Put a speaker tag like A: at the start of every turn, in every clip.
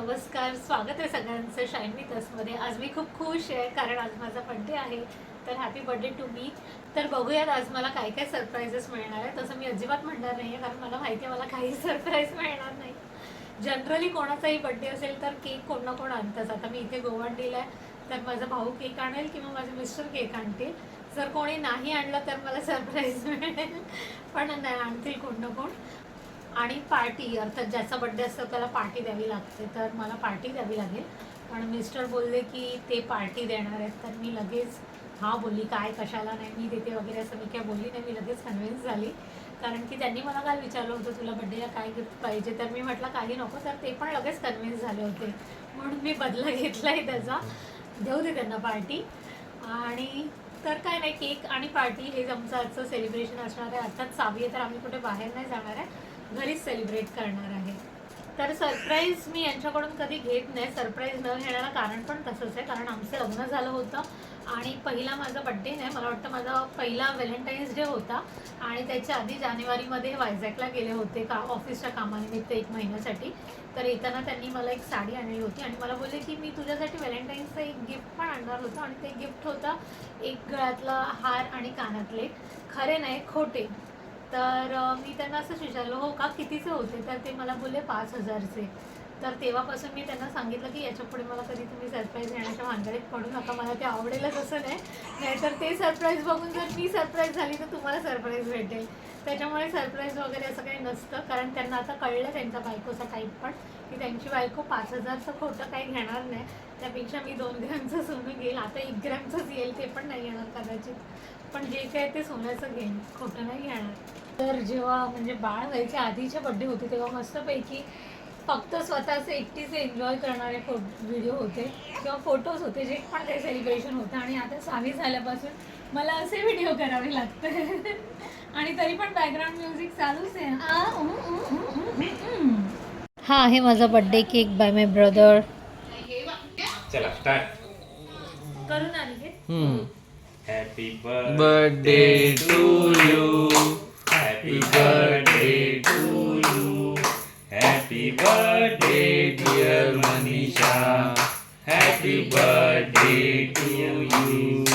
A: नमस्कार, स्वागत आहे सगळ्यांचं शाईन विथ असमध्ये. आज मी खूप खुश आहे कारण आज माझा बर्थडे आहे. तर हॅपी बर्थडे टू मी. तर बघूयात आज मला काय काय सरप्राईजेस मिळणार आहे. तसं मी अजिबात म्हणणार नाही आहे कारण मला माहिती आहे मला काही सरप्राईज मिळणार नाही. जनरली कोणाचाही बर्थडे असेल तर केक कोण ना कोण आणतंच. आता मी इथे गोवंडीला आहे तर माझा भाऊ केक आणेल किंवा माझे मिस्टर केक आणतील. जर कोणी नाही आणलं तर मला सरप्राईज मिळेल, पण नाही आणतील कोण ना कोण. आणि पार्टी अर्थात ज्याचा बड्डे असतो त्याला पार्टी द्यावी लागते, तर मला पार्टी द्यावी लागेल. पण मिस्टर बोलले की ते पार्टी देणार आहेत, तर मी लगेच हां बोलली, काय कशाला नाही मी देते वगैरे असं मी काय बोलली नाही. मी लगेच कन्व्हिन्स झाली कारण की त्यांनी मला काल विचारलं होतं तुला बड्डेला काय गिफ्ट पाहिजे, तर मी म्हटलं काही नको. तर ते पण लगेच कन्व्हिन्स झाले होते म्हणून मी बदला घेतला आहे त्याचा. देऊ दे त्यांना पार्टी. आणि तर काय नाही, केक आणि पार्टी हे आमचं आजचं सेलिब्रेशन असणार आहे. अर्थात सावी आहे तर आम्ही कुठे बाहेर नाही जाणार आहे, घरीच सेलिब्रेट करणार आहे. तर सरप्राईज मी यांच्याकडून कधी घेत नाही. सरप्राईज न घेण्याला कारण पण तसंच आहे कारण आमचं लग्न झालं होतं आणि पहिला माझा बड्डे नाही, मला वाटतं माझा पहिला व्हॅलेंटाईन्स डे होता आणि त्याच्या आधी जानेवारीमध्ये वायझॅकला गेले होते ऑफिसच्या कामानिमित्त 1 महिन्यासाठी. तर येताना त्यांनी मला एक साडी आणली होती आणि मला बोलले की मी तुझ्यासाठी व्हॅलेंटाईन्सचं एक गिफ्ट पण आणणार होतं आणि ते गिफ्ट होतं एक गळ्यातला हार आणि कानातले. खरे नाही, खोटे. तर मी त्यांना असंच विचारलं हो का, कितीचे होते? तर ते मला बोलले 5,000चे. तर तेव्हापासून मी त्यांना सांगितलं की याच्यापुढे मला कधी तुम्ही सरप्राईज देण्याच्या भानगडीत पडू नका, मला ते आवडेलच असं नाही, नाहीतर ते सरप्राईज बघून जर मी सरप्राईज झाली तर तुम्हाला सरप्राईज भेटेल. त्याच्यामुळे सरप्राईज वगैरे असं काही नसतं कारण त्यांना आता कळलं त्यांच्या बायकोचा टाईप पण, की त्यांची बायको 5,000चं खोटं काही घेणार नाही. त्यापेक्षा मी 2 ग्रॅमचं सोनं घेईल. आता 1 ग्रॅमचंच येईल, ते पण नाही येणार कदाचित, पण जे काय ते सोन्याचं घेईन, खोटं नाही घेणार. तर जेव्हा म्हणजे बाळ व्हायच्या आधीचे बड्डे होते तेव्हा मस्तपैकी फक्त स्वतःचे एकटीचे एन्जॉय करणारे व्हिडिओ होते किंवा फोटोज होते, जे पण काही सेलिब्रेशन होतं. आणि आता सावी झाल्यापासून मला असे व्हिडिओ करावे लागते आणि तरी पण बॅकग्राऊंड म्युझिक चालूच आहे. हा आहे माझा birthday cake by my brother.
B: चला स्टार्ट.
A: करून आली घे.
B: Happy
C: Birthday to you.
B: Happy
C: Birthday to you.
B: Happy birthday
C: Dear Manisha. Happy birthday to you.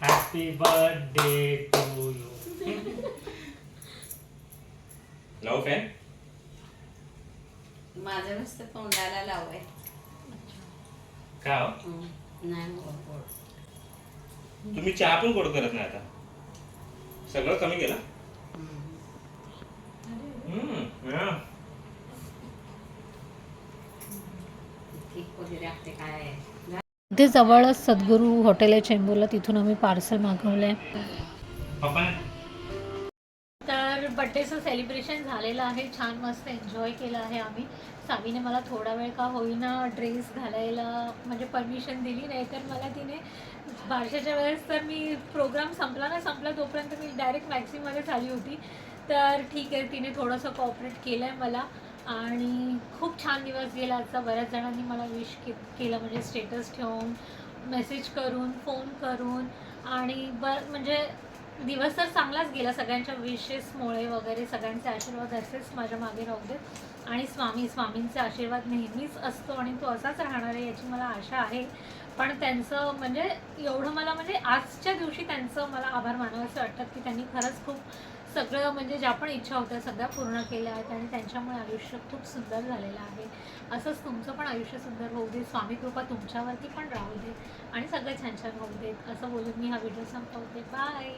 D: Happy birthday to you.
B: लाव फॅन.
E: माझं नुसतं तोंडाला लावाय.
B: का हो?
E: नाही गोड.
B: तुम्ही चहा पण गोड करत नाही आता, सगळं कमी केलं. हा.
E: ठीक वगैरे आपले काय
A: इथे जवळच सद्गुरू हॉटेल आहे चेंबूरला, तिथून आम्ही पार्सल मागवलंय.
B: पप्पा
A: तर बड्डेचं सेलिब्रेशन झालेलं आहे, छान मस्त एन्जॉय केलं आहे आम्ही. सावीने मला थोडा वेळ का होईना ड्रेस घालायला म्हणजे परमिशन दिली, नाही तर मला तिने बारशाच्या वेळेस तर मी प्रोग्राम संपला तोपर्यंत मी डायरेक्ट मॅक्सीमध्येच आली होती. तर ठीक आहे, तिने थोडंसं कॉपरेट केलं आहे मला आणि खूप छान दिवस गेला आजचा. बऱ्याच जणांनी मला विश केलं म्हणजे स्टेटस ठेवून, मेसेज करून, फोन करून आणि म्हणजे दिवस तर चांगलाच गेला सगळ्यांच्या विशेसमुळे वगैरे. सगळ्यांचे आशीर्वाद असेच माझ्या मागे राहू देत आणि स्वामींचा आशीर्वाद नेहमीच असतो आणि तो असाच राहणार आहे याची मला आशा आहे. पण त्यांचं म्हणजे एवढं मला म्हणजे आजच्या दिवशी त्यांचं मला आभार मानावंसं वाटतं की त्यांनी खरंच खूप सगळं म्हणजे ज्या पण इच्छा होत्या सगळ्या पूर्ण केल्या आहेत आणि त्यांच्यामुळे आयुष्य खूप सुंदर झालेलं आहे. असंच तुमचं पण आयुष्य सुंदर होऊ दे, स्वामी कृपा तुमच्यावरती पण राहू दे आणि सगळं छान छान होऊ देत, असं बोलून मी हा व्हिडिओ संपवते. बाय.